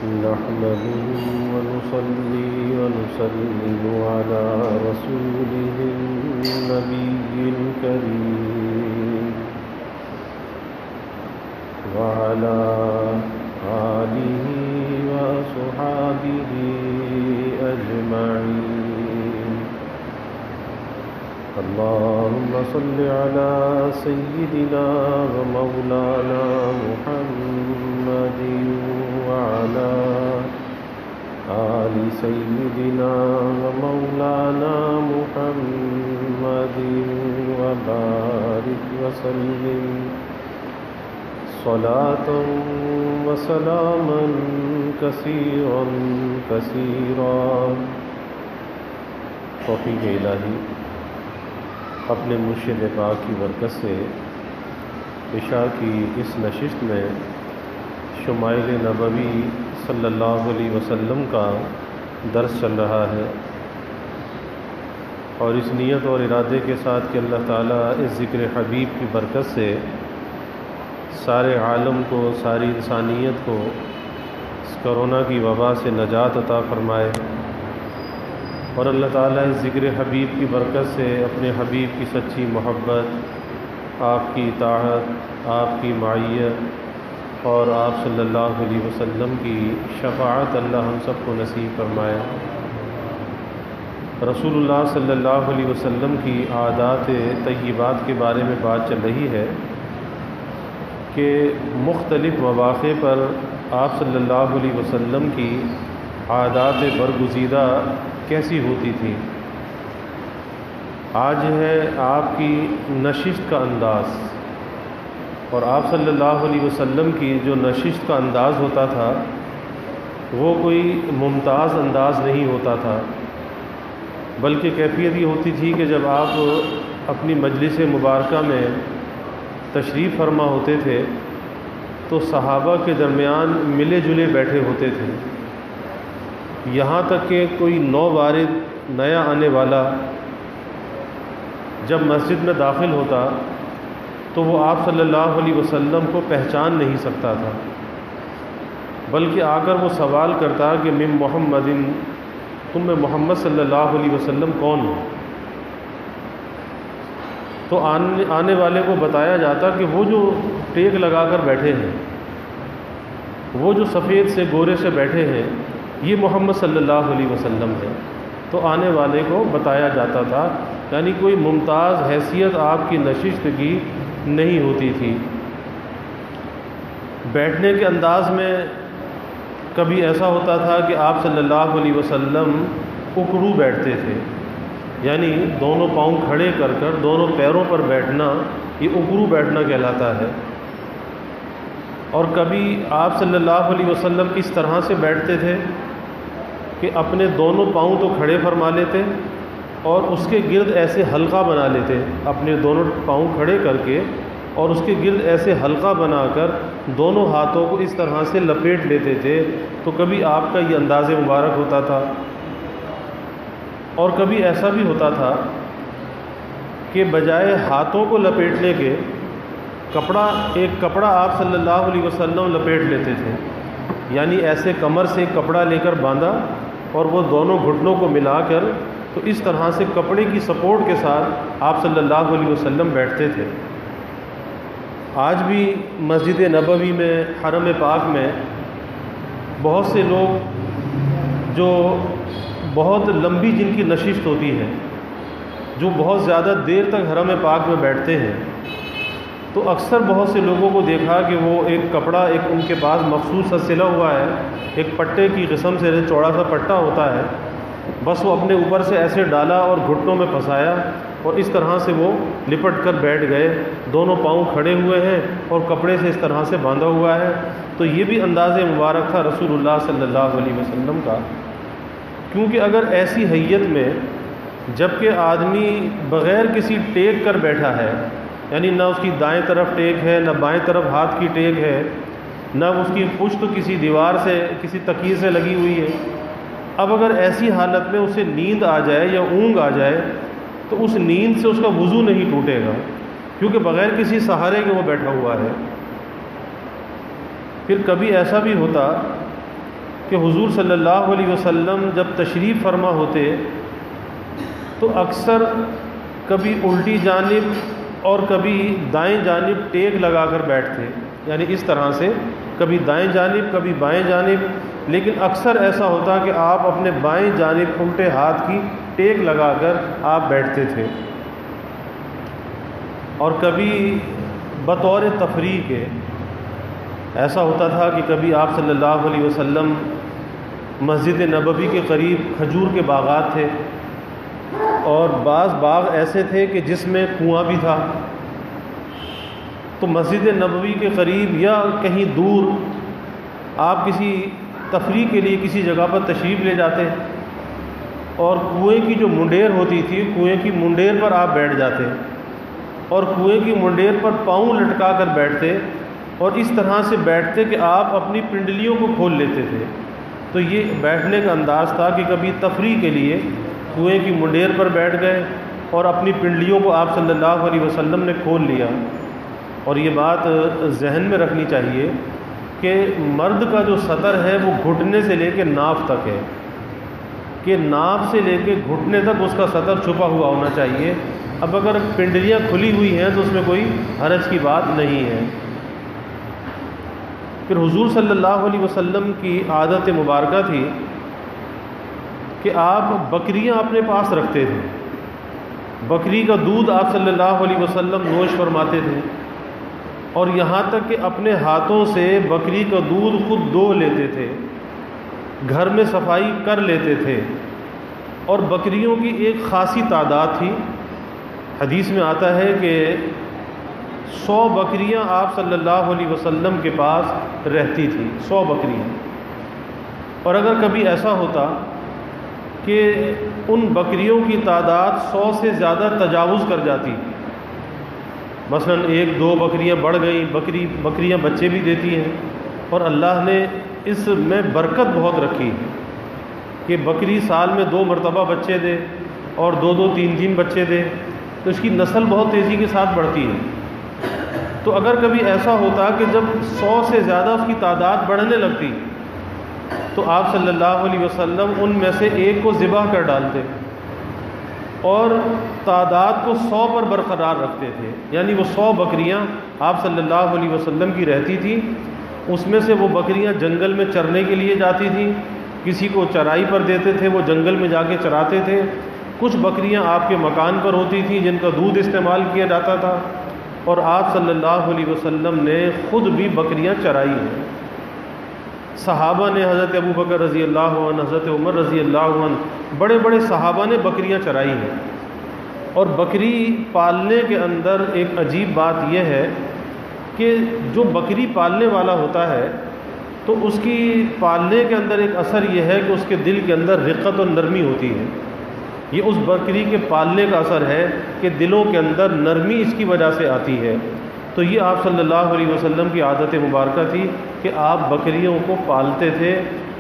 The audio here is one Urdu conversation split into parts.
نحمده ونصلي ونسلم على رسوله النبي الكريم وعلى آله وصحابه أجمعين. اللهم صل على سيدنا ومولانا محمد وعلى آل سيدنا ومولانا محمد وبارك وسلم صلاة وسلاما كثيرا كثيرا. توفیق الہی اپنے مرشد پاک کی برکت سے عشاء کی اس نشست میں شمائل نبوی صلی اللہ علیہ وسلم کا درس چل رہا ہے، اور اس نیت اور ارادے کے ساتھ کہ اللہ تعالیٰ اس ذکر حبیب کی برکت سے سارے عالم کو، ساری انسانیت کو اس کرونا کی وبا سے نجات عطا فرمائے، اور اللہ تعالیٰ اس ذکر حبیب کی برکت سے اپنے حبیب کی سچی محبت، آپ کی اطاعت، آپ کی معیت اور آپ صلی اللہ علیہ وسلم کی شفاعت اللہ ہم سب کو نصیب فرمائے. رسول اللہ صلی اللہ علیہ وسلم کی عادات طیبات کے بارے میں بات چل رہی ہے کہ مختلف مواقع پر آپ صلی اللہ علیہ وسلم کی عادات برگزیدہ کیسی ہوتی تھی. آج ہے آپ کی نشست کا انداز، اور آپ صلی اللہ علیہ وسلم کی جو نشست کا انداز ہوتا تھا وہ کوئی ممتاز انداز نہیں ہوتا تھا، بلکہ کیفیت یہ ہوتی تھی کہ جب آپ اپنی مجلس مبارکہ میں تشریف فرما ہوتے تھے تو صحابہ کے درمیان ملے جلے بیٹھے ہوتے تھے، یہاں تک کہ کوئی نو وارد نیا آنے والا جب مسجد میں داخل ہوتا تو وہ آپ صلی اللہ علیہ وسلم کو پہچان نہیں سکتا تھا، بلکہ آ کر وہ سوال کرتا کہ من محمد، تم میں محمد صلی اللہ علیہ وسلم کون ہو؟ تو آنے والے کو بتایا جاتا کہ وہ جو ٹیک لگا کر بیٹھے ہیں، وہ جو سفید سے گورے سے بیٹھے ہیں، یہ محمد صلی اللہ علیہ وسلم ہے. تو آنے والے کو بتایا جاتا تھا، یعنی کوئی ممتاز حیثیت آپ کی نشست کی نہیں ہوتی تھی. بیٹھنے کے انداز میں کبھی ایسا ہوتا تھا کہ آپ صلی اللہ علیہ وسلم اکڑو بیٹھتے تھے، یعنی دونوں پاؤں کھڑے کر کر دونوں پیروں پر بیٹھنا، یہ اکڑو بیٹھنا کہلاتا ہے. اور کبھی آپ صلی اللہ علیہ وسلم کس طرح سے بیٹھتے تھے کہ اپنے دونوں پاؤں تو کھڑے فرما لیتے اور اس کے گرد ایسے حلقہ بنا لیتے، اپنے دونوں پاؤں کھڑے کر کے اور اس کے گرد ایسے حلقہ بنا کر دونوں ہاتھوں کو اس طرح سے لپیٹ لیتے تھے. تو کبھی آپ کا یہ انداز مبارک ہوتا تھا، اور کبھی ایسا بھی ہوتا تھا کہ بجائے ہاتھوں کو لپیٹنے کے ایک کپڑا آپ صلی اللہ علیہ وسلم لپیٹ لیتے تھے، یعنی ایسے کمر سے ایک کپڑا لے کر باندھا اور وہ دونوں گھٹنوں کو ملا کر تو اس طرح سے کپڑے کی سپورٹ کے ساتھ آپ صلی اللہ علیہ وسلم بیٹھتے تھے. آج بھی مسجد نبوی میں، حرم پاک میں بہت سے لوگ جو بہت لمبی جن کی نشست ہوتی ہے، جو بہت زیادہ دیر تک حرم پاک میں بیٹھتے ہیں، تو اکثر بہت سے لوگوں کو دیکھا کہ وہ ایک کپڑا ایک ان کے پاس مخصوص سا سلا ہوا ہے، ایک پٹے کی قسم سے چوڑا سا پٹا ہوتا ہے، بس وہ اپنے اوپر سے ایسے ڈالا اور گھٹنوں میں پھنسایا اور اس طرح سے وہ لپٹ کر بیٹھ گئے، دونوں پاؤں کھڑے ہوئے ہیں اور کپڑے سے اس طرح سے باندھا ہوا ہے. تو یہ بھی انداز مبارک تھا رسول اللہ صلی اللہ علیہ وسلم کا، کیونکہ اگر ایسی حیت میں جب کہ آدمی بغیر کسی ٹیک کر بیٹھا ہے، یعنی نہ اس کی دائیں طرف ٹیک ہے، نہ بائیں طرف ہاتھ کی ٹیک ہے، نہ اس کی پشت کسی دیوار سے، کسی تکیے سے لگی ہوئی ہے، اب اگر ایسی حالت میں اسے نیند آ جائے یا اونگ آ جائے تو اس نیند سے اس کا وضو نہیں ٹوٹے گا، کیونکہ بغیر کسی سہارے کے وہ بیٹھا ہوا ہے. پھر کبھی ایسا بھی ہوتا کہ حضور صلی اللہ علیہ وسلم جب تشریف فرما ہوتے تو اکثر کبھی الٹی جانب اور کبھی دائیں جانب ٹیک لگا کر بیٹھتے، یعنی اس طرح سے کبھی دائیں جانب کبھی بائیں جانب، لیکن اکثر ایسا ہوتا کہ آپ اپنے بائیں جانب الٹے ہاتھ کی ٹیک لگا کر آپ بیٹھتے تھے، اور کبھی بطور تفریح کے ایسا ہوتا تھا کہ کبھی آپ صلی اللہ علیہ وسلم مسجد نبوی کے قریب کھجور کے باغات تھے، اور بعض باغ ایسے تھے کہ جس میں کنواں بھی تھا، تو مسجد نبوی کے قریب یا کہیں دور آپ کسی تفریح کے لیے کسی جگہ پر تشریف لے جاتے، اور کنویں کی جو منڈیر ہوتی تھی کنویں کی منڈیر پر آپ بیٹھ جاتے، اور کنویں کی منڈیر پر پاؤں لٹکا کر بیٹھتے، اور اس طرح سے بیٹھتے کہ آپ اپنی پنڈلیوں کو کھول لیتے تھے۔ تو یہ بیٹھنے کا انداز تھا کہ کبھی تفریح کے لیے کنویں کی منڈیر پر بیٹھ گئے اور اپنی پنڈلیوں کو آپ صلی اللہ علیہ وسلم نے کھول لیا۔ اور یہ بات ذہن میں رکھنی چاہیے کہ مرد کا جو سطر ہے وہ گھٹنے سے لے کے ناف تک ہے، کہ ناف سے لے کے گھٹنے تک اس کا سطر چھپا ہوا ہونا چاہیے۔ اب اگر پنڈلیاں کھلی ہوئی ہیں تو اس میں کوئی حرج کی بات نہیں ہے۔ پھر حضور صلی اللہ علیہ وسلم کی عادت مبارکہ تھی کہ آپ بکریاں اپنے پاس رکھتے تھے، بکری کا دودھ آپ صلی اللہ علیہ وسلم نوش فرماتے تھے، اور یہاں تک کہ اپنے ہاتھوں سے بکری کا دودھ خود دو لیتے تھے، گھر میں صفائی کر لیتے تھے، اور بکریوں کی ایک خاصی تعداد تھی۔ حدیث میں آتا ہے کہ 100 بکریاں آپ صلی اللہ علیہ وسلم کے پاس رہتی تھیں، 100 بکریاں۔ اور اگر کبھی ایسا ہوتا کہ ان بکریوں کی تعداد 100 سے زیادہ تجاوز کر جاتی، مثلا 1-2 بکریاں بڑھ گئیں، بکریاں بچے بھی دیتی ہیں، اور اللہ نے اس میں برکت بہت رکھی کہ بکری سال میں 2 مرتبہ بچے دے اور 2-2 3-3 بچے دے، تو اس کی نسل بہت تیزی کے ساتھ بڑھتی ہے۔ تو اگر کبھی ایسا ہوتا کہ جب 100 سے زیادہ اس کی تعداد بڑھنے لگتی تو آپ صلی اللہ علیہ وسلم ان میں سے ایک کو ذبح کر ڈالتے اور تعداد کو 100 پر برقرار رکھتے تھے، یعنی وہ 100 بکریاں آپ صلی اللہ علیہ وسلم کی رہتی تھیں۔ اس میں سے وہ بکریاں جنگل میں چرنے کے لیے جاتی تھیں، کسی کو چرائی پر دیتے تھے، وہ جنگل میں جا کے چراتے تھے، کچھ بکریاں آپ کے مکان پر ہوتی تھیں جن کا دودھ استعمال کیا جاتا تھا، اور آپ صلی اللہ علیہ وسلم نے خود بھی بکریاں چرائی ہیں۔ صحابہ نے، حضرت ابو بکر رضی اللہ عنہ، حضرت عمر رضی اللہ عنہ، بڑے بڑے صحابہ نے بکریاں چرائی ہیں۔ اور بکری پالنے کے اندر ایک عجیب بات یہ ہے کہ جو بکری پالنے والا ہوتا ہے تو اس کی پالنے کے اندر ایک اثر یہ ہے کہ اس کے دل کے اندر رقت اور نرمی ہوتی ہے۔ یہ اس بکری کے پالنے کا اثر ہے کہ دلوں کے اندر نرمی اس کی وجہ سے آتی ہے۔ تو یہ آپ صلی اللہ علیہ وسلم کی عادت مبارکہ تھی کہ آپ بکریوں کو پالتے تھے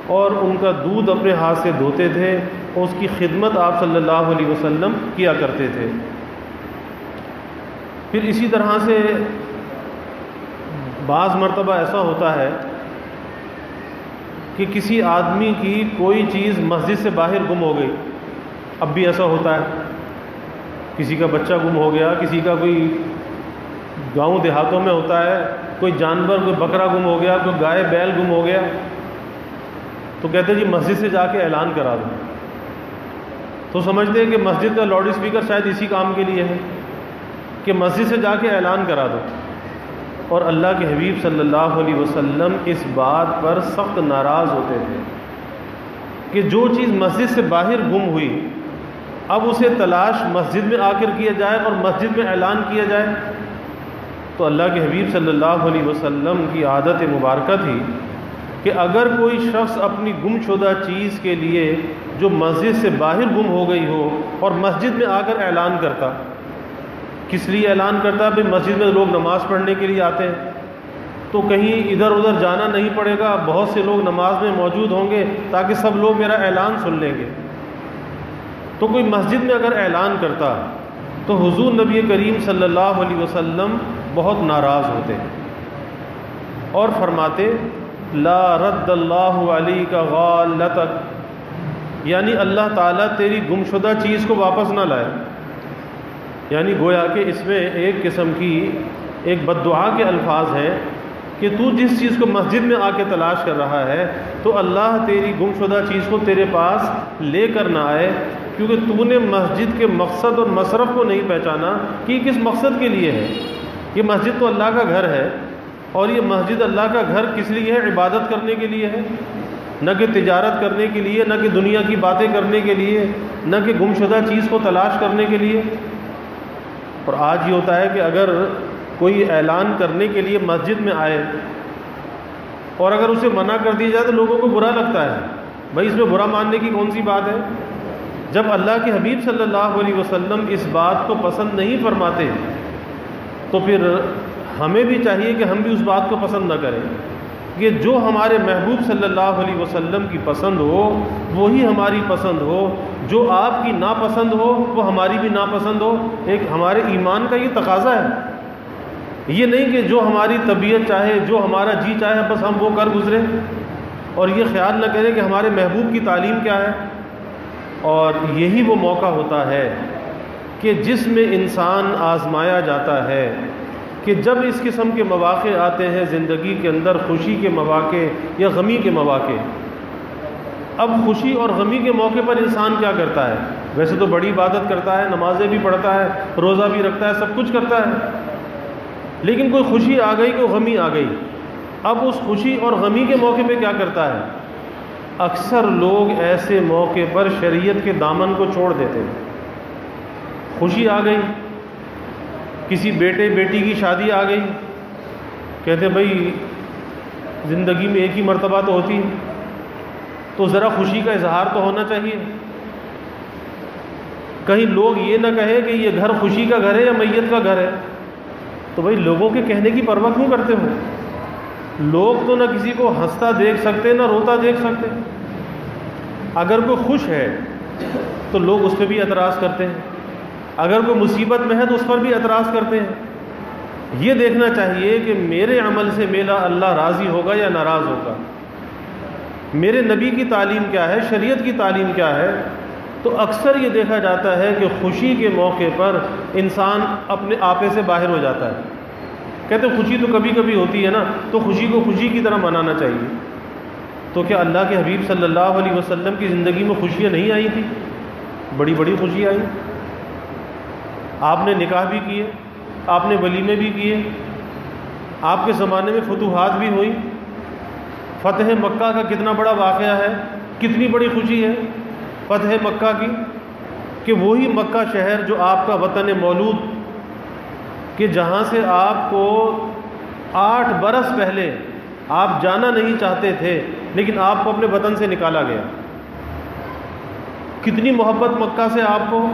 اور ان کا دودھ اپنے ہاتھ سے دھوتے تھے، اور اس کی خدمت آپ صلی اللہ علیہ وسلم کیا کرتے تھے۔ پھر اسی طرح سے بعض مرتبہ ایسا ہوتا ہے کہ کسی آدمی کی کوئی چیز مسجد سے باہر گم ہو گئی، اب بھی ایسا ہوتا ہے، کسی کا بچہ گم ہو گیا، کسی کا کوئی گاؤں دیہاتوں میں ہوتا ہے کوئی جانور، کوئی بکرا گم ہو گیا، کوئی گائے بیل گم ہو گیا، تو کہتے ہیں جی مسجد سے جا کے اعلان کرا دو۔ تو سمجھتے ہیں کہ مسجد کا لاؤڈ اسپیکر شاید اسی کام کے لیے ہے کہ مسجد سے جا کے اعلان کرا دو، اور اللہ کے حبیب صلی اللہ علیہ وسلم اس بات پر سخت ناراض ہوتے تھے کہ جو چیز مسجد سے باہر گم ہوئی اب اسے تلاش مسجد میں آ کر کیا جائے اور مسجد میں اعلان کیا جائے۔ تو اللہ کے حبیب صلی اللہ علیہ وسلم کی عادت مبارکہ تھی کہ اگر کوئی شخص اپنی گم شدہ چیز کے لیے جو مسجد سے باہر گم ہو گئی ہو اور مسجد میں آ کر اعلان کرتا، کس لیے اعلان کرتا؟ بھئی مسجد میں لوگ نماز پڑھنے کے لیے آتے ہیں تو کہیں ادھر ادھر جانا نہیں پڑے گا، بہت سے لوگ نماز میں موجود ہوں گے تاکہ سب لوگ میرا اعلان سن لیں گے۔ تو کوئی مسجد میں اگر اعلان کرتا تو حضور نبی کریم صلی اللہ علیہ وسلم بہت ناراض ہوتے اور فرماتے لا رد اللہ علیک غالتک، یعنی اللہ تعالیٰ تیری گمشدہ چیز کو واپس نہ لائے. یعنی گویا کہ اس میں ایک قسم کی ایک بد دعا کے الفاظ ہیں کہ تو جس چیز کو مسجد میں آ کے تلاش کر رہا ہے تو اللہ تیری گمشدہ چیز کو تیرے پاس لے کر نہ آئے، کیونکہ تو نے مسجد کے مقصد اور مصرف کو نہیں پہچانا کہ یہ کس مقصد کے لیے ہے. یہ مسجد تو اللہ کا گھر ہے، اور یہ مسجد اللہ کا گھر کس لیے ہے؟ عبادت کرنے کے لیے ہے، نہ کہ تجارت کرنے کے لیے، نہ کہ دنیا کی باتیں کرنے کے لیے، نہ کہ گمشدہ چیز کو تلاش کرنے کے لیے. اور آج یہ ہوتا ہے کہ اگر کوئی اعلان کرنے کے لیے مسجد میں آئے اور اگر اسے منع کر دیا جائے تو لوگوں کو برا لگتا ہے. بھائی اس میں برا ماننے کی کون سی بات ہے؟ جب اللہ کے حبیب صلی اللہ علیہ وسلم اس بات کو پسند نہیں فرماتے تو پھر ہمیں بھی چاہیے کہ ہم بھی اس بات کو پسند نہ کریں، کہ جو ہمارے محبوب صلی اللہ علیہ وسلم کی پسند ہو وہی ہماری پسند ہو، جو آپ کی ناپسند ہو وہ ہماری بھی ناپسند ہو. ایک ہمارے ایمان کا یہ تقاضا ہے. یہ نہیں کہ جو ہماری طبیعت چاہے، جو ہمارا جی چاہے بس ہم وہ کر گزرے، اور یہ خیال نہ کریں کہ ہمارے محبوب کی تعلیم کیا ہے. اور یہی وہ موقع ہوتا ہے کہ جس میں انسان آزمایا جاتا ہے، کہ جب اس قسم کے مواقع آتے ہیں زندگی کے اندر، خوشی کے مواقع یا غمی کے مواقع. اب خوشی اور غمی کے موقع پر انسان کیا کرتا ہے؟ ویسے تو بڑی عبادت کرتا ہے، نمازیں بھی پڑھتا ہے، روزہ بھی رکھتا ہے، سب کچھ کرتا ہے، لیکن کوئی خوشی آ گئی، کوئی غمی آ گئی. اب اس خوشی اور غمی کے موقع پہ کیا کرتا ہے؟ اکثر لوگ ایسے موقع پر شریعت کے دامن کو چھوڑ دیتے ہیں. خوشی آ گئی، کسی بیٹے بیٹی کی شادی آ گئی، کہتے بھائی زندگی میں ایک ہی مرتبہ تو ہوتی ہے، تو ذرا خوشی کا اظہار تو ہونا چاہیے. کہیں لوگ یہ نہ کہے کہ یہ گھر خوشی کا گھر ہے یا میت کا گھر ہے. تو بھائی لوگوں کے کہنے کی پرواہ کیوں کرتے ہو؟ لوگ تو نہ کسی کو ہنستا دیکھ سکتے نہ روتا دیکھ سکتے. اگر کوئی خوش ہے تو لوگ اس پہ بھی اعتراض کرتے ہیں، اگر کوئی مصیبت میں ہے تو اس پر بھی اعتراض کرتے ہیں. یہ دیکھنا چاہیے کہ میرے عمل سے میرا اللہ راضی ہوگا یا ناراض ہوگا، میرے نبی کی تعلیم کیا ہے، شریعت کی تعلیم کیا ہے. تو اکثر یہ دیکھا جاتا ہے کہ خوشی کے موقع پر انسان اپنے آپے سے باہر ہو جاتا ہے. کہتے ہیں خوشی تو کبھی کبھی ہوتی ہے نا، تو خوشی کو خوشی کی طرح منانا چاہیے. تو کیا اللہ کے حبیب صلی اللہ علیہ وسلم کی زندگی میں خوشیاں نہیں آئی تھیں؟ بڑی بڑی خوشی آئی. آپ نے نکاح بھی کیے، آپ نے ولیمے بھی کیے، آپ کے زمانے میں فتوحات بھی ہوئی. فتح مکہ کا کتنا بڑا واقعہ ہے، کتنی بڑی خوشی ہے فتح مکہ کی، کہ وہی مکہ شہر جو آپ کا وطن مولود، کہ جہاں سے آپ کو 8 برس پہلے آپ جانا نہیں چاہتے تھے لیکن آپ کو اپنے وطن سے نکالا گیا. کتنی محبت مکہ سے آپ کو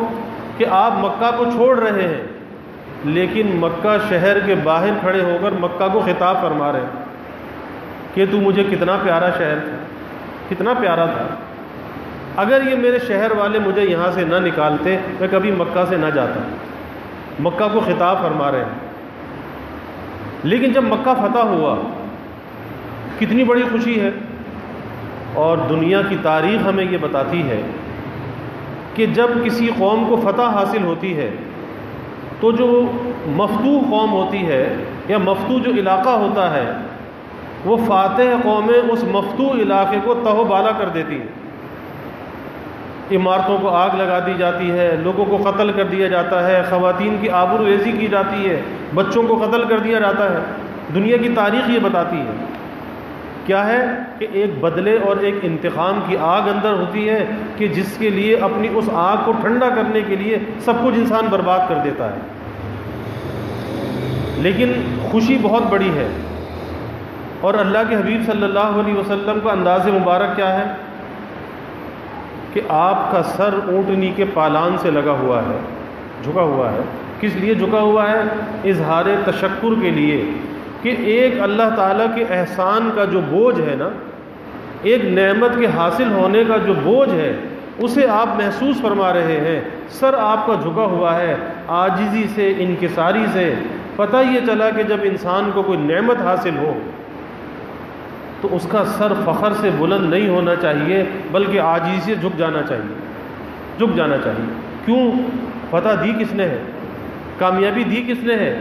کہ آپ مکہ کو چھوڑ رہے ہیں لیکن مکہ شہر کے باہر کھڑے ہو کر مکہ کو خطاب فرما رہے ہیں کہ تو مجھے کتنا پیارا شہر تھا، کتنا پیارا تھا. اگر یہ میرے شہر والے مجھے یہاں سے نہ نکالتے میں کبھی مکہ سے نہ جاتا. مکہ کو خطاب فرما رہے ہیں. لیکن جب مکہ فتح ہوا کتنی بڑی خوشی ہے. اور دنیا کی تاریخ ہمیں یہ بتاتی ہے کہ جب کسی قوم کو فتح حاصل ہوتی ہے تو جو مفتوح قوم ہوتی ہے یا مفتوح جو علاقہ ہوتا ہے وہ فاتح قومیں اس مفتوح علاقے کو تہو بالا کر دیتی ہیں. عمارتوں کو آگ لگا دی جاتی ہے، لوگوں کو قتل کر دیا جاتا ہے، خواتین کی آبرو ریزی کی جاتی ہے، بچوں کو قتل کر دیا جاتا ہے. دنیا کی تاریخ یہ بتاتی ہے کیا ہے کہ ایک بدلے اور ایک انتقام کی آگ اندر ہوتی ہے کہ جس کے لیے اپنی اس آگ کو ٹھنڈا کرنے کے لیے سب کچھ انسان برباد کر دیتا ہے. لیکن خوشی بہت بڑی ہے. اور اللہ کے حبیب صلی اللہ علیہ وسلم کا انداز مبارک کیا ہے کہ آپ کا سر اونٹنی کے پالان سے لگا ہوا ہے، جھکا ہوا ہے. کس لیے جھکا ہوا ہے؟ اظہار تشکر کے لیے کہ ایک اللہ تعالیٰ کے احسان کا جو بوجھ ہے نا، ایک نعمت کے حاصل ہونے کا جو بوجھ ہے اسے آپ محسوس فرما رہے ہیں. سر آپ کا جھکا ہوا ہے عاجزی سے، انکساری سے. پتہ یہ چلا کہ جب انسان کو کوئی نعمت حاصل ہو تو اس کا سر فخر سے بلند نہیں ہونا چاہیے، بلکہ عاجزی سے جھک جانا چاہیے، جھک جانا چاہیے۔ کیوں؟ فتح دی کس نے ہے؟ کامیابی دی کس نے ہے؟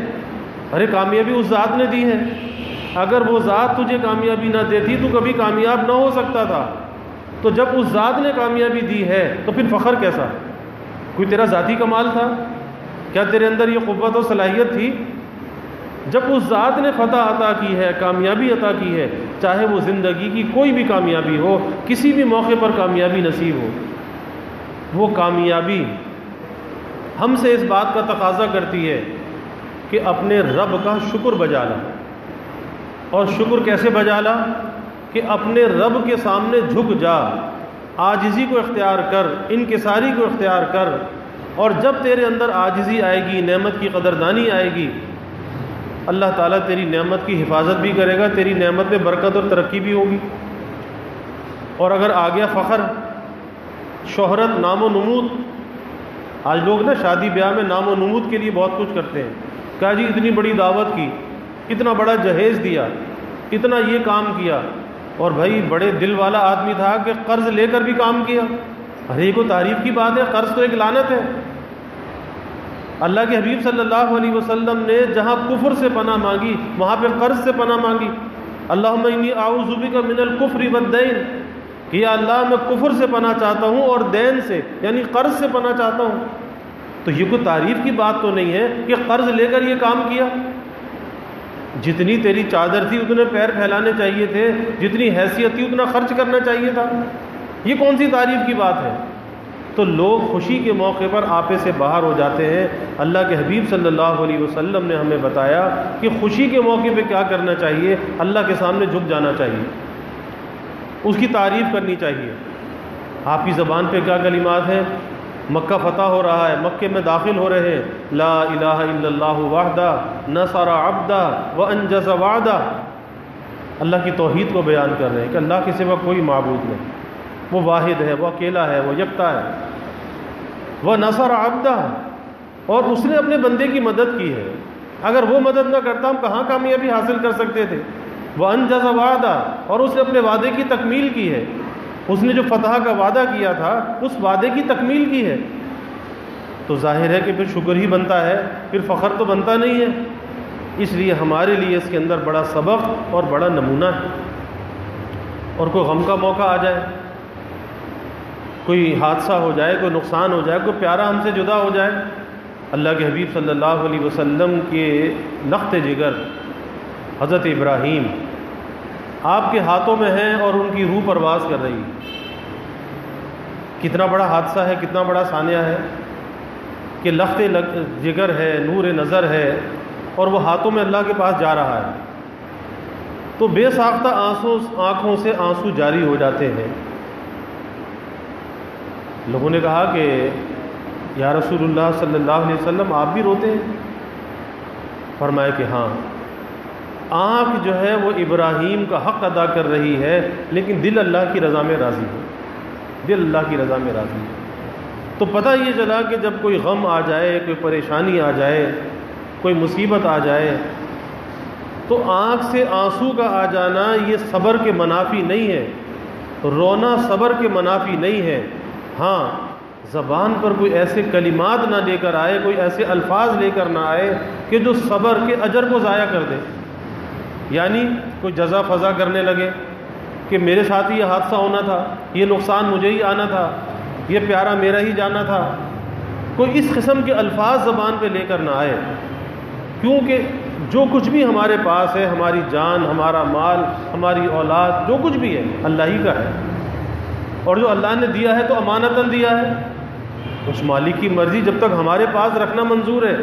ارے کامیابی اس ذات نے دی ہے۔ اگر وہ ذات تجھے کامیابی نہ دیتی تو کبھی کامیاب نہ ہو سکتا تھا۔ تو جب اس ذات نے کامیابی دی ہے تو پھر فخر کیسا؟ کوئی تیرا ذاتی کمال تھا؟ کیا تیرے اندر یہ قوت و صلاحیت تھی؟ جب اس ذات نے فتح عطا کی ہے، کامیابی عطا کی ہے، چاہے وہ زندگی کی کوئی بھی کامیابی ہو، کسی بھی موقع پر کامیابی نصیب ہو، وہ کامیابی ہم سے اس بات کا تقاضا کرتی ہے کہ اپنے رب کا شکر بجا لا۔ اور شکر کیسے بجا لا؟ کہ اپنے رب کے سامنے جھک جا، عاجزی کو اختیار کر، انکساری کو اختیار کر، اور جب تیرے اندر عاجزی آئے گی، نعمت کی قدردانی آئے گی، اللہ تعالیٰ تیری نعمت کی حفاظت بھی کرے گا، تیری نعمت میں برکت اور ترقی بھی ہوگی۔ اور اگر آ گیا فخر، شہرت، نام و نمود، آج لوگ نا شادی بیاہ میں نام و نمود کے لیے بہت کچھ کرتے ہیں، کہا جی اتنی بڑی دعوت کی، اتنا بڑا جہیز دیا، اتنا یہ کام کیا، اور بھائی بڑے دل والا آدمی تھا کہ قرض لے کر بھی کام کیا۔ ارے یہ کوئی تعریف کی بات ہے؟ قرض تو ایک لعنت ہے۔ اللہ کے حبیب صلی اللہ علیہ وسلم نے جہاں کفر سے پناہ مانگی وہاں پہ قرض سے پناہ مانگی۔ اللہم انی اعوذ بک من الکفر والدین، کہ یا اللہ میں کفر سے پناہ چاہتا ہوں اور دین سے یعنی قرض سے پناہ چاہتا ہوں۔ تو یہ کوئی تعریف کی بات تو نہیں ہے کہ قرض لے کر یہ کام کیا۔ جتنی تیری چادر تھی اتنے پیر پھیلانے چاہیے تھے، جتنی حیثیت تھی اتنا خرچ کرنا چاہیے تھا۔ یہ کون سی تعریف کی بات ہے؟ تو لوگ خوشی کے موقع پر آپے سے باہر ہو جاتے ہیں۔ اللہ کے حبیب صلی اللہ علیہ وسلم نے ہمیں بتایا کہ خوشی کے موقع پہ کیا کرنا چاہیے، اللہ کے سامنے جھک جانا چاہیے، اس کی تعریف کرنی چاہیے۔ آپ کی زبان پہ کیا کلمات ہیں؟ مکہ فتح ہو رہا ہے، مکے میں داخل ہو رہے ہیں، لا الہ الا اللہ وحدہ نصر عبدہ وانجز وعدہ، اللہ کی توحید کو بیان کر رہے ہیں کہ اللہ کے سوا کوئی معبود نہیں، وہ واحد ہے، وہ اکیلا ہے، وہ یکتا ہے، وہ نصر عبدہ، اور اس نے اپنے بندے کی مدد کی ہے۔ اگر وہ مدد نہ کرتا ہم کہاں کامیابی حاصل کر سکتے تھے؟ وانجز وعدہ، اور اس نے اپنے وعدے کی تکمیل کی ہے، اس نے جو فتح کا وعدہ کیا تھا اس وعدے کی تکمیل کی ہے۔ تو ظاہر ہے کہ پھر شکر ہی بنتا ہے، پھر فخر تو بنتا نہیں ہے۔ اس لیے ہمارے لیے اس کے اندر بڑا سبق اور بڑا نمونہ ہے۔ اور کوئی غم کا موقع آ جائے، کوئی حادثہ ہو جائے، کوئی نقصان ہو جائے، کوئی پیارا ہم سے جدا ہو جائے، اللہ کے حبیب صلی اللہ علیہ وسلم کے لخت جگر حضرت ابراہیم آپ کے ہاتھوں میں ہیں اور ان کی روح پرواز کر رہی ہے۔ کتنا بڑا حادثہ ہے، کتنا بڑا سانحہ ہے کہ لخت جگر ہے، نور نظر ہے، اور وہ ہاتھوں میں اللہ کے پاس جا رہا ہے، تو بے ساختہ آنکھوں سے آنسو جاری ہو جاتے ہیں۔ لوگوں نے کہا کہ یا رسول اللہ صلی اللہ علیہ وسلم آپ بھی روتے ہیں؟ فرمایا کہ ہاں، آنکھ جو ہے وہ ابراہیم کا حق ادا کر رہی ہے، لیکن دل اللہ کی رضا میں راضی ہے، دل اللہ کی رضا میں راضی ہے۔ تو پتہ یہ چلا کہ جب کوئی غم آ جائے، کوئی پریشانی آ جائے، کوئی مصیبت آ جائے، تو آنکھ سے آنسو کا آ جانا یہ صبر کے منافی نہیں ہے، رونا صبر کے منافی نہیں ہے۔ ہاں، زبان پر کوئی ایسے کلمات نہ لے کر آئے، کوئی ایسے الفاظ لے کر نہ آئے کہ جو صبر کے اجر کو ضائع کر دے، یعنی کوئی جزا فضا کرنے لگے کہ میرے ساتھ ہی یہ حادثہ ہونا تھا، یہ نقصان مجھے ہی آنا تھا، یہ پیارا میرا ہی جانا تھا۔ کوئی اس قسم کے الفاظ زبان پہ لے کر نہ آئے، کیونکہ جو کچھ بھی ہمارے پاس ہے، ہماری جان، ہمارا مال، ہماری اولاد، جو کچھ بھی ہے اللہ ہی کا ہے، اور جو اللہ نے دیا ہے تو امانتاً دیا ہے۔ اس مالک کی مرضی جب تک ہمارے پاس رکھنا منظور ہے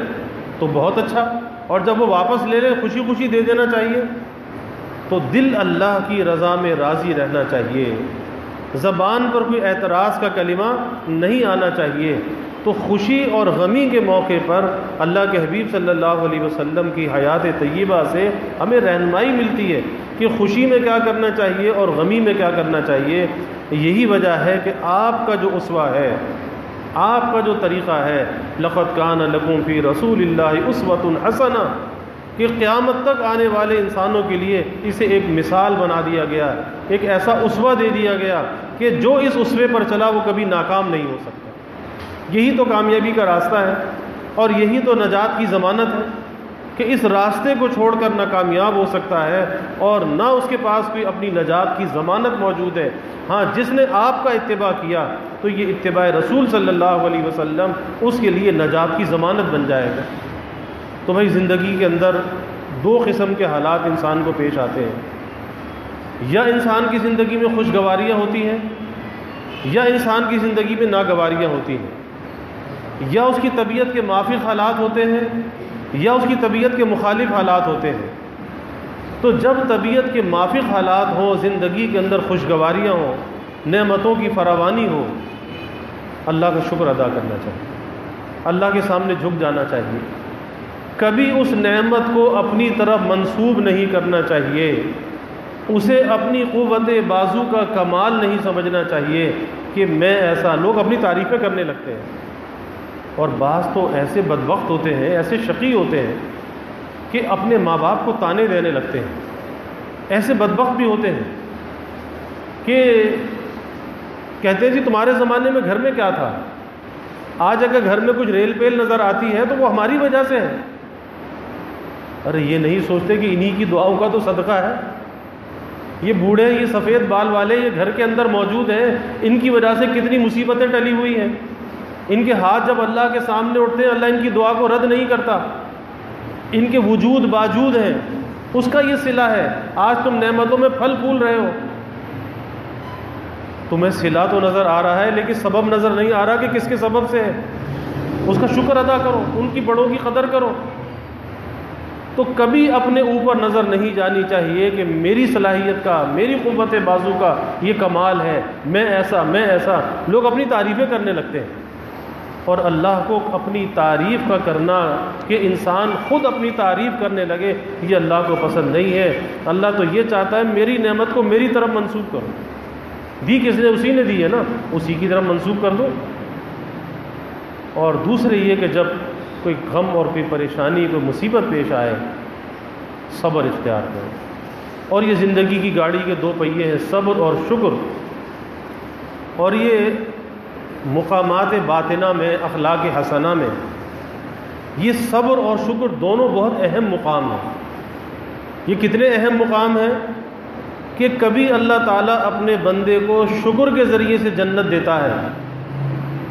تو بہت اچھا، اور جب وہ واپس لے لے خوشی خوشی دے دینا چاہیے۔ تو دل اللہ کی رضا میں راضی رہنا چاہیے، زبان پر کوئی اعتراض کا کلمہ نہیں آنا چاہیے۔ تو خوشی اور غمی کے موقع پر اللہ کے حبیب صلی اللہ علیہ وسلم کی حیات طیبہ سے ہمیں رہنمائی ملتی ہے کہ خوشی میں کیا کرنا چاہیے اور غمی میں کیا کرنا چاہیے۔ یہی وجہ ہے کہ آپ کا جو اسوہ ہے، آپ کا جو طریقہ ہے، لقد کان لکم فی رسول اللہ اسوۃ حسنہ، کہ قیامت تک آنے والے انسانوں کے لیے اسے ایک مثال بنا دیا گیا، ایک ایسا اسوہ دے دیا گیا کہ جو اس اسوے پر چلا وہ کبھی ناکام نہیں ہو سکتا۔ یہی تو کامیابی کا راستہ ہے اور یہی تو نجات کی ضمانت ہے کہ اس راستے کو چھوڑ کر نہ کامیاب ہو سکتا ہے اور نہ اس کے پاس کوئی اپنی نجات کی ضمانت موجود ہے۔ ہاں، جس نے آپ کا اتباع کیا تو یہ اتباع رسول صلی اللہ علیہ وسلم اس کے لیے نجات کی ضمانت بن جائے گا۔ تو بھائی زندگی کے اندر دو قسم کے حالات انسان کو پیش آتے ہیں، یا انسان کی زندگی میں خوشگواریاں ہوتی ہیں یا انسان کی زندگی میں ناگواریاں ہوتی ہیں، یا اس کی طبیعت کے موافق حالات ہوتے ہیں یا اس کی طبیعت کے مخالف حالات ہوتے ہیں۔ تو جب طبیعت کے موافق حالات ہوں، زندگی کے اندر خوشگواریاں ہوں، نعمتوں کی فراوانی ہو، اللہ کا شکر ادا کرنا چاہیے، اللہ کے سامنے جھک جانا چاہیے، کبھی اس نعمت کو اپنی طرف منسوب نہیں کرنا چاہیے، اسے اپنی قوت بازو کا کمال نہیں سمجھنا چاہیے کہ میں ایسا۔ لوگ اپنی تعریفیں کرنے لگتے ہیں اور بعض تو ایسے بدبخت ہوتے ہیں، ایسے شقی ہوتے ہیں کہ اپنے ماں باپ کو طعنے دینے لگتے ہیں۔ ایسے بدبخت بھی ہوتے ہیں کہ کہتے ہیں جی تمہارے زمانے میں گھر میں کیا تھا، آج اگر گھر میں کچھ ریل پیل نظر آتی ہے تو وہ ہماری وجہ سے ہے۔ ارے یہ نہیں سوچتے کہ انہی کی دعاؤں کا تو صدقہ ہے، یہ بوڑھے، یہ سفید بال والے، یہ گھر کے اندر موجود ہیں، ان کی وجہ سے کتنی مصیبتیں ٹلی ہوئی ہیں۔ ان کے ہاتھ جب اللہ کے سامنے اٹھتے ہیں اللہ ان کی دعا کو رد نہیں کرتا، ان کے وجود باجود ہیں، اس کا یہ صلہ ہے۔ آج تم نعمتوں میں پھل پھول رہے ہو، تمہیں صلہ تو نظر آ رہا ہے لیکن سبب نظر نہیں آ رہا کہ کس کے سبب سے ہے۔ اس کا شکر ادا کرو، ان کی بڑوں کی قدر کرو۔ تو کبھی اپنے اوپر نظر نہیں جانی چاہیے کہ میری صلاحیت کا، میری قوت بازو کا یہ کمال ہے، میں ایسا۔ لوگ اپنی تعریفیں کرنے لگتے ہیں اور اللہ کو اپنی تعریف کا کرنا کہ انسان خود اپنی تعریف کرنے لگے، یہ اللہ کو پسند نہیں ہے۔ اللہ تو یہ چاہتا ہے میری نعمت کو میری طرف منسوب کرو، دی کس نے؟ اسی نے دی ہے نا، اسی کی طرف منسوب کر دو۔ اور دوسرے یہ کہ جب کوئی غم اور کوئی پریشانی، کوئی مصیبت پیش آئے، صبر اختیار کرو۔ اور یہ زندگی کی گاڑی کے دو پہیے ہیں، صبر اور شکر۔ اور یہ مقامات باطنہ میں، اخلاق حسنہ میں، یہ صبر اور شکر دونوں بہت اہم مقام ہیں۔ یہ کتنے اہم مقام ہیں کہ کبھی اللہ تعالیٰ اپنے بندے کو شکر کے ذریعے سے جنت دیتا ہے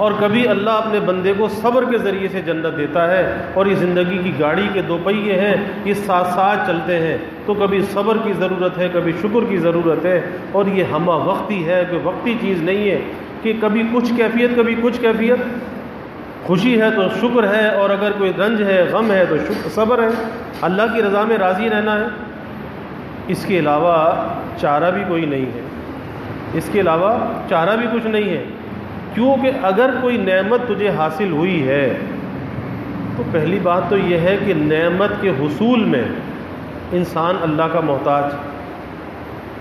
اور کبھی اللہ اپنے بندے کو صبر کے ذریعے سے جنت دیتا ہے۔ اور یہ زندگی کی گاڑی کے دو پہیے ہیں، یہ ساتھ ساتھ چلتے ہیں، تو کبھی صبر کی ضرورت ہے، کبھی شکر کی ضرورت ہے۔ اور یہ ہمہ وقتی ہے، کوئی وقتی چیز نہیں ہے کہ کبھی کچھ کیفیت کبھی کچھ کیفیت۔ خوشی ہے تو شکر ہے، اور اگر کوئی رنج ہے، غم ہے تو صبر ہے۔ اللہ کی رضا میں راضی رہنا ہے، اس کے علاوہ چارہ بھی کوئی نہیں ہے، اس کے علاوہ چارہ بھی کچھ نہیں ہے۔ کیونکہ اگر کوئی نعمت تجھے حاصل ہوئی ہے تو پہلی بات تو یہ ہے کہ نعمت کے حصول میں انسان اللہ کا محتاج،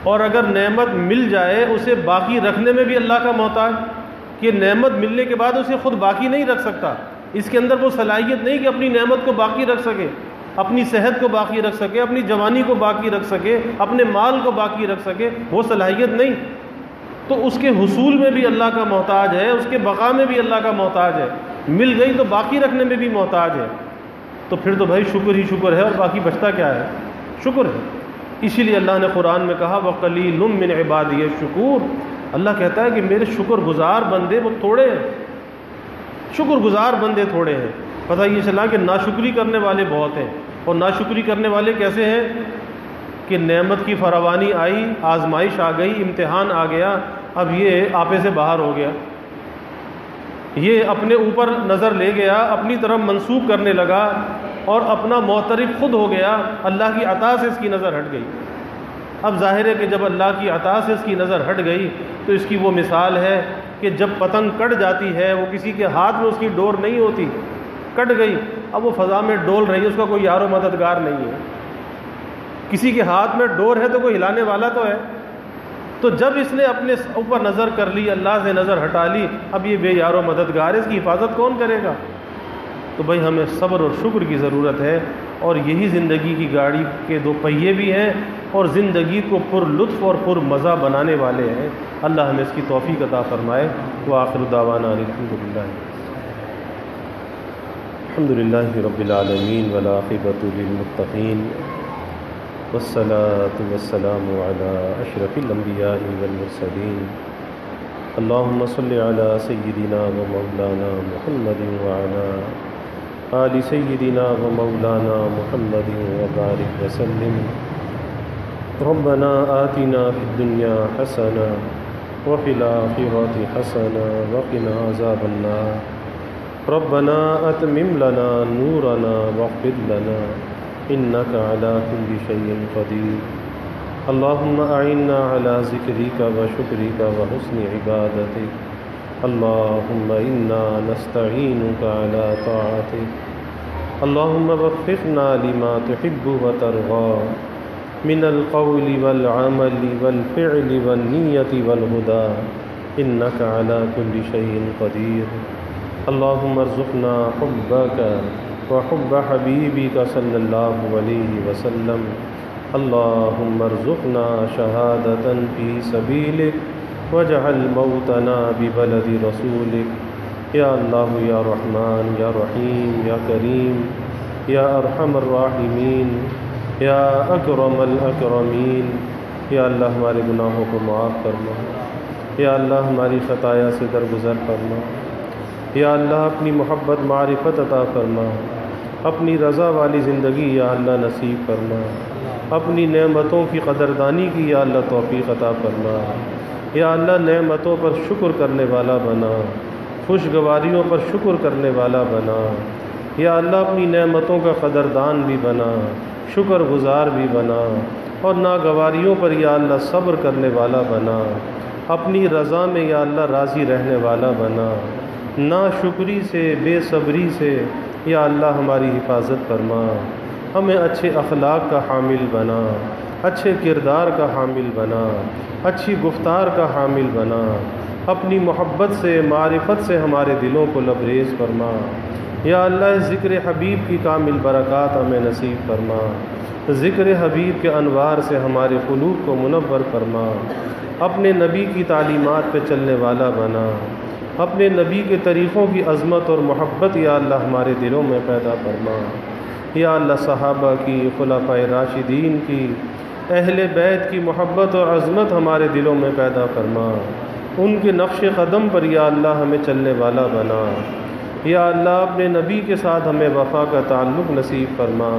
اور اگر نعمت مل جائے اسے باقی رکھنے میں بھی اللہ کا محتاج، کہ نعمت ملنے کے بعد اسے خود باقی نہیں رکھ سکتا، اس کے اندر وہ صلاحیت نہیں کہ اپنی نعمت کو باقی رکھ سکے، اپنی صحت کو باقی رکھ سکے، اپنی جوانی کو باقی رکھ سکے، اپنے مال کو باقی رکھ سکے، وہ صلاحیت نہیں۔ تو اس کے حصول میں بھی اللہ کا محتاج ہے، اس کے بقا میں بھی اللہ کا محتاج ہے، مل گئی تو باقی رکھنے میں بھی محتاج ہے۔ تو پھر تو بھائی شکر ہی شکر ہے، اور باقی بچتا کیا ہے؟ شکر ہے۔ اسی لیے اللہ نے قرآن میں کہا وَقَلِيلٌ مِّنْ عِبَادِيَ الشُّكُورُ، اللہ کہتا ہے کہ میرے شکر گزار بندے وہ تھوڑے ہیں، شکر گزار بندے تھوڑے ہیں۔ پتہ یہ چلا کہ ناشکری کرنے والے بہت ہیں، اور ناشکری کرنے والے کیسے ہیں کہ نعمت کی فراوانی آئی، آزمائش آ گئی، امتحان آ گیا، اب یہ آپے سے باہر ہو گیا، یہ اپنے اوپر نظر لے گیا، اپنی طرف منسوب کرنے لگا اور اپنا معترف خود ہو گیا، اللہ کی عطا سے اس کی نظر ہٹ گئی۔ اب ظاہر ہے کہ جب اللہ کی عطا سے اس کی نظر ہٹ گئی تو اس کی وہ مثال ہے کہ جب پتنگ کٹ جاتی ہے، وہ کسی کے ہاتھ میں اس کی ڈور نہیں ہوتی، کٹ گئی، اب وہ فضا میں ڈول رہی ہے، اس کا کوئی یار و مددگار نہیں ہے۔ کسی کے ہاتھ میں ڈور ہے تو کوئی ہلانے والا تو ہے۔ تو جب اس نے اپنے اوپر نظر کر لی، اللہ سے نظر ہٹا لی، اب یہ بے یار و مددگار ہے، اس کی حفاظت کون کرے گا؟ تو بھائی ہمیں صبر اور شکر کی ضرورت ہے، اور یہی زندگی کی گاڑی کے دو پہیے بھی ہیں اور زندگی کو پر لطف اور پر مزہ بنانے والے ہیں۔ اللہ ہمیں اس کی توفیق عطا فرمائے۔ وآخر دعوانا الحمد للہ رب العالمین والعاقبۃ للمتقین والصلاة والسلام علی اشرف الانبیاء والمرسلین اللہم صل علی سیدنا و مولانا محمد وعلی آل سیدنا و مولانا محمد وبارک وسلم ربنا آتنا فی الدنیا حسنہ وفی الآخرۃ حسنہ وقنا عذاب النار ربنا اتمم لنا نورنا واغفر لنا انک علی کل شیء قدیر اللہم اعنا علی ذکرک و شکرک و حسن عبادتک اللہم انا نستعینک علی طاعتک اللہم وفقنا لما تحب وترضى من القول والعمل والفعل والنیت والهدى انک علی کل شیء قدیر اللہم ارزقنا حبک وحب حبیبک صلی اللہ علیہ وسلم اللہم ارزقنا شہادة فی سبیلک واجعل موتنا ببلد رسولک یا اللہ یا رحمان یا رحیم یا کریم یا ارحم الراحمین یا اکرم الاکرمین۔ یا اللہ ہمارے گناہوں کو معاف فرما، یا اللہ ہماری خطایا سے درگزر فرما، یا اللہ اپنی محبت معرفت عطا فرما، اپنی رضا والی زندگی یا اللہ نصیب فرما، اپنی نعمتوں کی قدردانی کی یا اللہ توفیق عطا فرما، یا اللہ نعمتوں پر شکر کرنے والا بنا، خوشگواریوں پر شکر کرنے والا بنا، یا اللہ اپنی نعمتوں کا قدردان بھی بنا، شکر گزار بھی بنا، اور ناگواریوں پر یا اللہ صبر کرنے والا بنا، اپنی رضا میں یا اللہ راضی رہنے والا بنا، ناشکری سے بے صبری سے یا اللہ ہماری حفاظت فرما، ہمیں اچھے اخلاق کا حامل بنا، اچھے کردار کا حامل بنا، اچھی گفتار کا حامل بنا، اپنی محبت سے معرفت سے ہمارے دلوں کو لبریز فرما، یا اللہ ذکر حبیب کی کامل برکات ہمیں نصیب فرما، ذکر حبیب کے انوار سے ہمارے قلوب کو منور فرما، اپنے نبی کی تعلیمات پہ چلنے والا بنا، اپنے نبی کے طریقوں کی عظمت اور محبت یا اللہ ہمارے دلوں میں پیدا فرما، یا اللہ صحابہ کی، خلفائے راشدین کی، اہل بیت کی محبت اور عظمت ہمارے دلوں میں پیدا فرما، ان کے نقش قدم پر یا اللہ ہمیں چلنے والا بنا، یا اللہ اپنے نبی کے ساتھ ہمیں وفا کا تعلق نصیب فرما،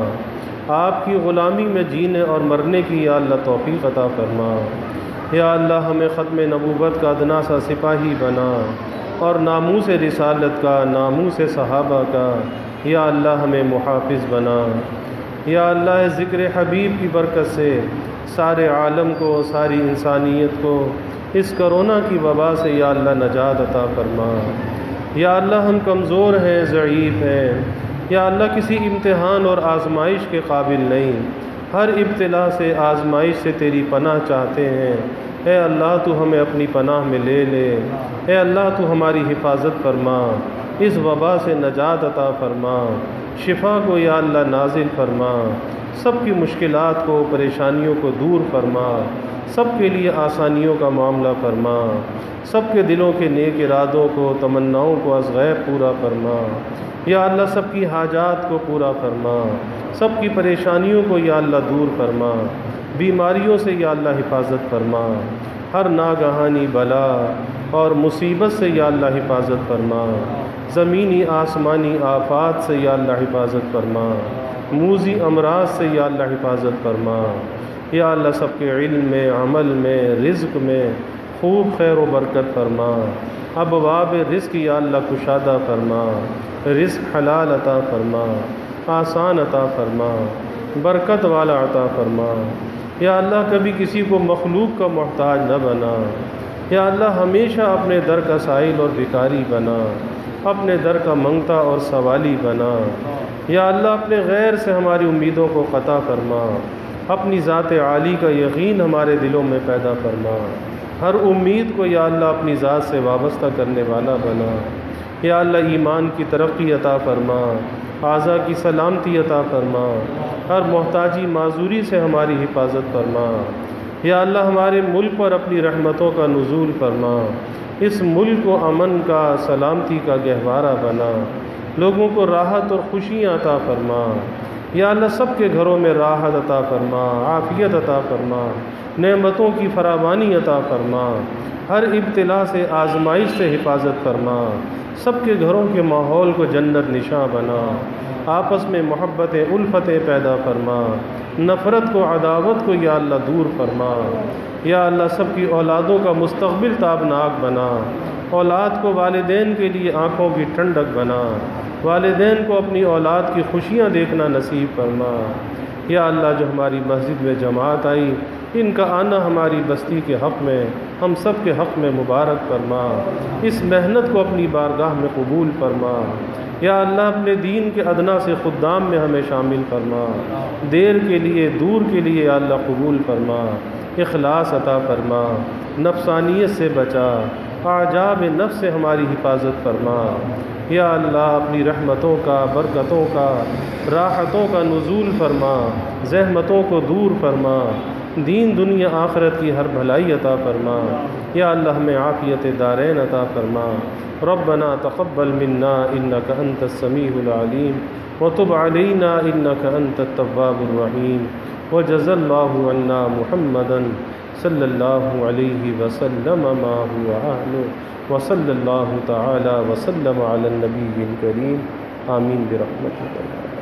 آپ کی غلامی میں جینے اور مرنے کی یا اللہ توفیق عطا فرما، یا اللہ ہمیں ختم نبوت کا ادنا سا سپاہی بنا، اور ناموس رسالت کا، ناموس صحابہ کا یا اللہ ہمیں محافظ بنا، یا اللہ ذکر حبیب کی برکت سے سارے عالم کو، ساری انسانیت کو اس کرونا کی وبا سے یا اللہ نجات عطا فرما، یا اللہ ہم کمزور ہیں، ضعیف ہیں، یا اللہ کسی امتحان اور آزمائش کے قابل نہیں، ہر ابتلا سے، آزمائش سے تیری پناہ چاہتے ہیں، اے اللہ تو ہمیں اپنی پناہ میں لے لے، اے اللہ تو ہماری حفاظت فرما، اس وبا سے نجات عطا فرما، شفا کو یا اللہ نازل فرما، سب کی مشکلات کو، پریشانیوں کو دور فرما، سب کے لیے آسانیوں کا معاملہ فرما، سب کے دلوں کے نیک ارادوں کو، تمناؤں کو از غیب پورا فرما، یا اللہ سب کی حاجات کو پورا فرما، سب کی پریشانیوں کو یا اللہ دور فرما، بیماریوں سے یا اللہ حفاظت فرما، ہر ناگہانی بلا اور مصیبت سے یا اللہ حفاظت فرما، زمینی آسمانی آفات سے یا اللہ حفاظت فرما، موذی امراض سے یا اللہ حفاظت فرما، یا اللہ سب کے علم میں، عمل میں، رزق میں خوب خیر و برکت فرما، ابواب رزق یا اللہ کشادہ فرما، رزق حلال عطا فرما، آسان عطا فرما، برکت والا عطا فرما، یا اللہ کبھی کسی کو مخلوق کا محتاج نہ بنا، یا اللہ ہمیشہ اپنے در کا سائل اور بھکاری بنا، اپنے در کا منگتا اور سوالی بنا، یا اللہ اپنے غیر سے ہماری امیدوں کو قطع فرما، اپنی ذات عالی کا یقین ہمارے دلوں میں پیدا فرما، ہر امید کو یا اللہ اپنی ذات سے وابستہ کرنے والا بنا، یا اللہ ایمان کی ترقی عطا فرما، اعضاء کی سلامتی عطا فرما، ہر محتاجی معذوری سے ہماری حفاظت فرما۔ یا اللہ ہمارے ملک پر اپنی رحمتوں کا نزول فرما، اس ملک کو امن کا، سلامتی کا گہوارہ بنا، لوگوں کو راحت اور خوشیاں عطا فرما۔ یا اللہ سب کے گھروں میں راحت عطا فرما، عافیت عطا فرما، نعمتوں کی فراوانی عطا فرما، ہر ابتلا سے، آزمائش سے حفاظت فرما، سب کے گھروں کے ماحول کو جنت نشاں بنا، آپس میں محبت الفتیں پیدا فرما، نفرت کو، عداوت کو یا اللہ دور فرما۔ یا اللہ سب کی اولادوں کا مستقبل تابناک بنا، اولاد کو والدین کے لیے آنکھوں کی ٹھنڈک بنا، والدین کو اپنی اولاد کی خوشیاں دیکھنا نصیب فرما۔ یا اللہ جو ہماری مسجد میں جماعت آئی، ان کا آنا ہماری بستی کے حق میں، ہم سب کے حق میں مبارک فرما، اس محنت کو اپنی بارگاہ میں قبول فرما۔ یا اللہ اپنے دین کے ادنا سے خدام میں ہمیں شامل فرما، دیر کے لیے، دور کے لیے یا اللہ قبول فرما، اخلاص عطا فرما، نفسانیت سے بچا، اعجاب نفس سے ہماری حفاظت فرما۔ یا اللہ اپنی رحمتوں کا، برکتوں کا، راحتوں کا نزول فرما، زحمتوں کو دور فرما، دین دنیا آخرت کی ہر بھلائی عطا فرما۔ یا اللہ ہمیں عافیت دارین عطا فرما۔ ربنا تقبل منا انک انت السمیع العلیم وتب علینا انک انت التواب الرحیم وجزا اللہ عنا محمدا صلی اللہ علیہ وسلم ما هو اہلہ وصلی اللہ تعالی وسلم علی النبی الکریم آمین برحمتک۔